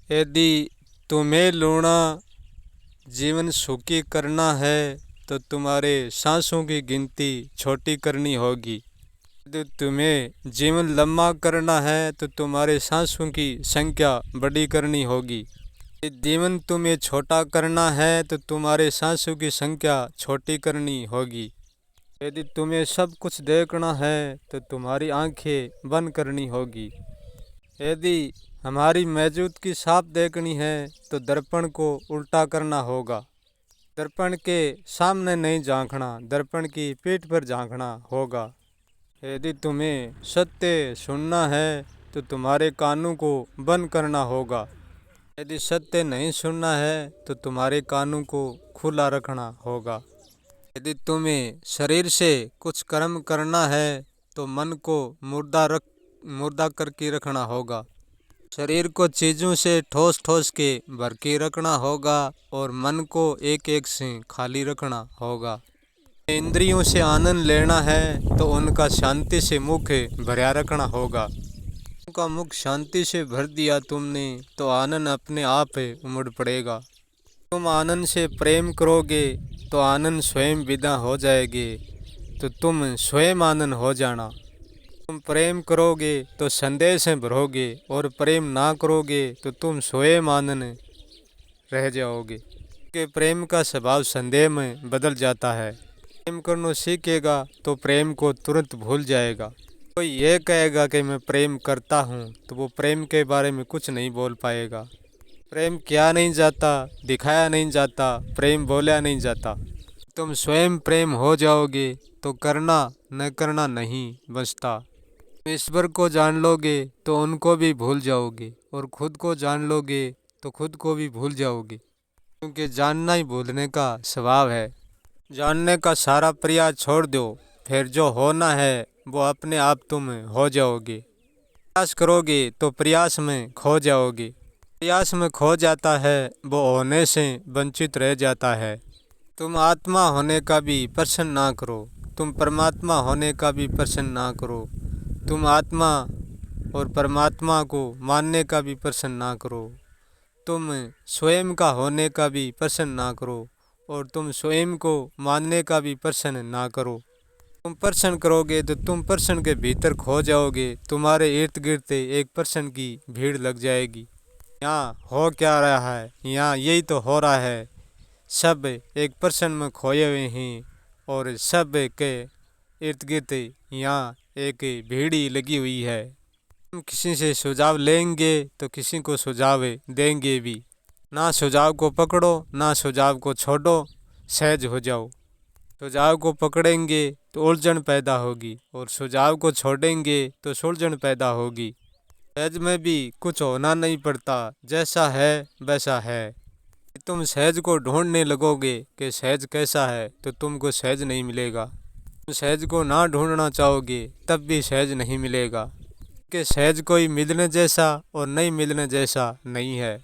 यदि तुम्हें लूणा जीवन सुखी करना है तो तुम्हारे सांसों की गिनती छोटी करनी होगी। यदि तुम्हें जीवन लंबा करना है तो तुम्हारे सांसों की संख्या बड़ी करनी होगी। यदि जीवन तुम्हें छोटा करना है तो तुम्हारे सांसों की संख्या छोटी करनी होगी। यदि तुम्हें सब कुछ देखना है तो तुम्हारी आंखें बंद करनी होगी। यदि हमारी मौजूदगी साफ देखनी है तो दर्पण को उल्टा करना होगा। दर्पण के सामने नहीं झांकना, दर्पण की पीठ पर झांकना होगा। यदि तुम्हें सत्य सुनना है तो तुम्हारे कानों को बंद करना होगा। यदि सत्य नहीं सुनना है तो तुम्हारे कानों को खुला रखना होगा। यदि तुम्हें शरीर से कुछ कर्म करना है तो मन को मुर्दा करके रखना होगा। शरीर को चीज़ों से ठोस ठोस के भर के रखना होगा और मन को एक एक से खाली रखना होगा। इंद्रियों से आनंद लेना है तो उनका शांति से मुख भरा रखना होगा। उनका मुख शांति से भर दिया तुमने तो आनंद अपने आप उमड़ पड़ेगा। तुम आनंद से प्रेम करोगे तो आनंद स्वयं विदा हो जाएगी, तो तुम स्वयं आनंद हो जाना। तुम प्रेम करोगे तो संदेह से भरोगे और प्रेम ना करोगे तो तुम स्वयं आनंद रह जाओगे। कि प्रेम का स्वभाव संदेह में बदल जाता है। प्रेम करना सीखेगा तो प्रेम को तुरंत भूल जाएगा। कोई ये कहेगा कि मैं प्रेम करता हूँ तो वो प्रेम के बारे में कुछ नहीं बोल पाएगा। प्रेम किया नहीं जाता, दिखाया नहीं जाता, प्रेम बोला नहीं जाता। तुम स्वयं प्रेम हो जाओगे तो करना न करना नहीं बचता। ईश्वर को जान लोगे तो उनको भी भूल जाओगे और खुद को जान लोगे तो खुद को भी भूल जाओगे, क्योंकि जानना ही भूलने का स्वभाव है। जानने का सारा प्रयास छोड़ दो, फिर जो होना है वो अपने आप तुम हो जाओगे। प्रयास करोगे तो प्रयास में खो जाओगे। प्रयास में खो जाता है वो होने से वंचित रह जाता है। तुम आत्मा होने का भी प्रश्न ना करो, तुम परमात्मा होने का भी प्रश्न ना करो। तुम आत्मा और परमात्मा को मानने का भी प्रश्न ना करो। तुम स्वयं का होने का भी प्रश्न ना करो और तुम स्वयं को मानने का भी प्रश्न ना करो। तुम प्रश्न करोगे तो तुम प्रश्न के भीतर खो जाओगे। तुम्हारे इर्द गिर्द एक प्रश्न की भीड़ लग जाएगी। यहाँ हो क्या रहा है, यहाँ यही तो हो रहा है। सब एक प्रश्न में खोए हुए हैं और सब के इर्द गिर्द यहाँ एक भीड़ लगी हुई है। हम किसी से सुझाव लेंगे तो किसी को सुझाव देंगे भी। ना सुझाव को पकड़ो ना सुझाव को छोड़ो, सहज हो जाओ। सुझाव को पकड़ेंगे तो उलझन पैदा होगी और सुझाव को छोड़ेंगे तो सुलझन पैदा होगी। सहज में भी कुछ होना नहीं पड़ता, जैसा है वैसा है। तुम सहज को ढूंढने लगोगे कि सहज कैसा है तो तुमको सहज नहीं मिलेगा। तुम सहज को ना ढूंढना चाहोगे तब भी सहज नहीं मिलेगा, कि सहज कोई मिलने जैसा और नहीं मिलने जैसा नहीं है।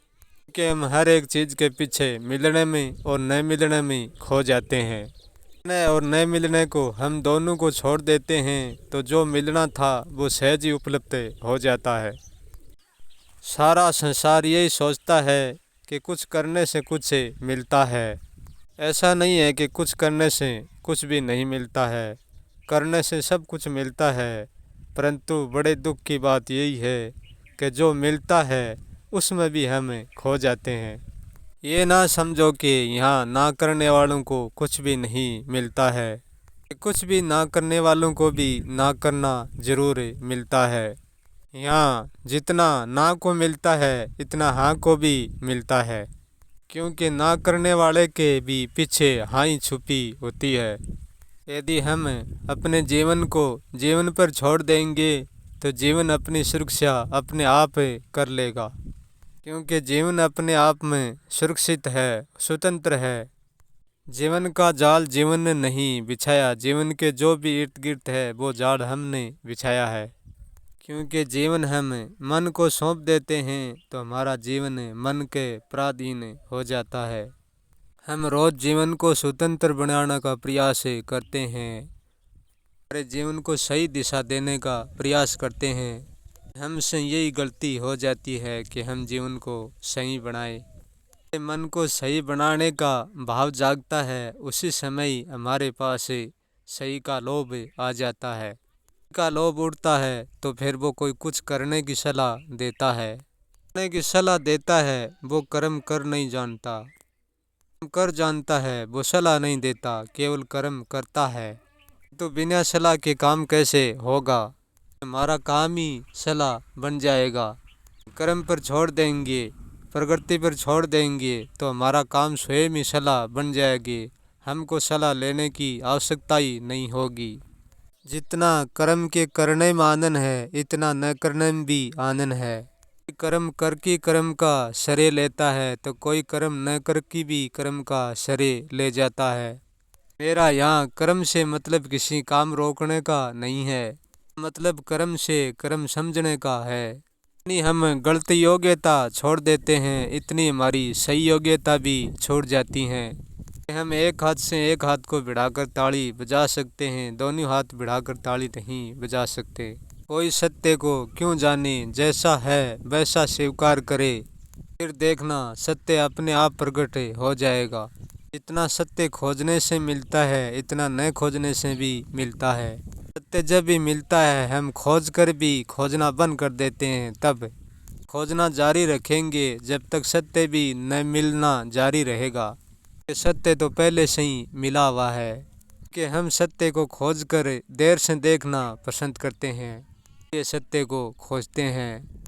कि हम हर एक चीज़ के पीछे मिलने में और न मिलने में खो जाते हैं। मिलने और न मिलने को हम दोनों को छोड़ देते हैं तो जो मिलना था वो सहज ही उपलब्ध हो जाता है। सारा संसार यही सोचता है कि कुछ करने से कुछ मिलता है। ऐसा नहीं है कि कुछ करने से कुछ भी नहीं मिलता है, करने से सब कुछ मिलता है। परंतु बड़े दुख की बात यही है कि जो मिलता है उसमें भी हम खो जाते हैं। ये ना समझो कि यहाँ ना करने वालों को कुछ भी नहीं मिलता है। कुछ भी ना करने वालों को भी ना करना जरूर मिलता है। यहाँ जितना ना को मिलता है इतना हाँ को भी मिलता है, क्योंकि ना करने वाले के भी पीछे हाँ ही छुपी होती है। यदि हम अपने जीवन को जीवन पर छोड़ देंगे तो जीवन अपनी सुरक्षा अपने आप कर लेगा, क्योंकि जीवन अपने आप में सुरक्षित है, स्वतंत्र है। जीवन का जाल जीवन ने नहीं बिछाया, जीवन के जो भी इर्द गिर्द है वो जाल हमने बिछाया है। क्योंकि जीवन हम मन को सौंप देते हैं तो हमारा जीवन मन के पराधीन हो जाता है। हम रोज़ जीवन को स्वतंत्र बनाने का प्रयास करते हैं, हमारे जीवन को सही दिशा देने का प्रयास करते हैं। हमसे यही गलती हो जाती है कि हम जीवन को सही बनाए। मन को सही बनाने का भाव जागता है, उसी समय हमारे पास सही का लोभ आ जाता है। का लोभ उठता है तो फिर वो कोई कुछ करने की सलाह देता है, करने की सलाह देता है। वो कर्म कर नहीं जानता, कर जानता है, वो सलाह नहीं देता, केवल कर्म करता है। तो बिना सलाह के काम कैसे होगा? हमारा काम ही सलाह बन जाएगा। कर्म पर छोड़ देंगे, प्रकृति पर छोड़ देंगे तो हमारा काम स्वयं ही सलाह बन जाएगी। हमको सलाह लेने की आवश्यकता ही नहीं होगी। जितना कर्म के करने में आनंद है, इतना न करने में भी आनंद है। कर्म करके कर्म का श्रेय लेता है तो कोई कर्म न करके भी कर्म का श्रेय ले जाता है। मेरा यहाँ कर्म से मतलब किसी काम रोकने का नहीं है, मतलब कर्म से कर्म समझने का है। इतनी हम गलत योग्यता छोड़ देते हैं, इतनी हमारी सही योग्यता भी छूट जाती हैं। हम एक हाथ से एक हाथ को भिड़ाकर ताली बजा सकते हैं, दोनों हाथ भिड़ाकर ताली नहीं बजा सकते। कोई सत्य को क्यों जाने, जैसा है वैसा स्वीकार करे, फिर देखना सत्य अपने आप प्रकट हो जाएगा। इतना सत्य खोजने से मिलता है, इतना न खोजने से भी मिलता है। सत्य जब भी मिलता है हम खोज कर भी खोजना बंद कर देते हैं, तब खोजना जारी रखेंगे जब तक सत्य भी न मिलना जारी रहेगा। सत्य तो पहले से ही मिला हुआ है कि हम सत्य को खोज कर देर से देखना पसंद करते हैं, ये सत्य को खोजते हैं।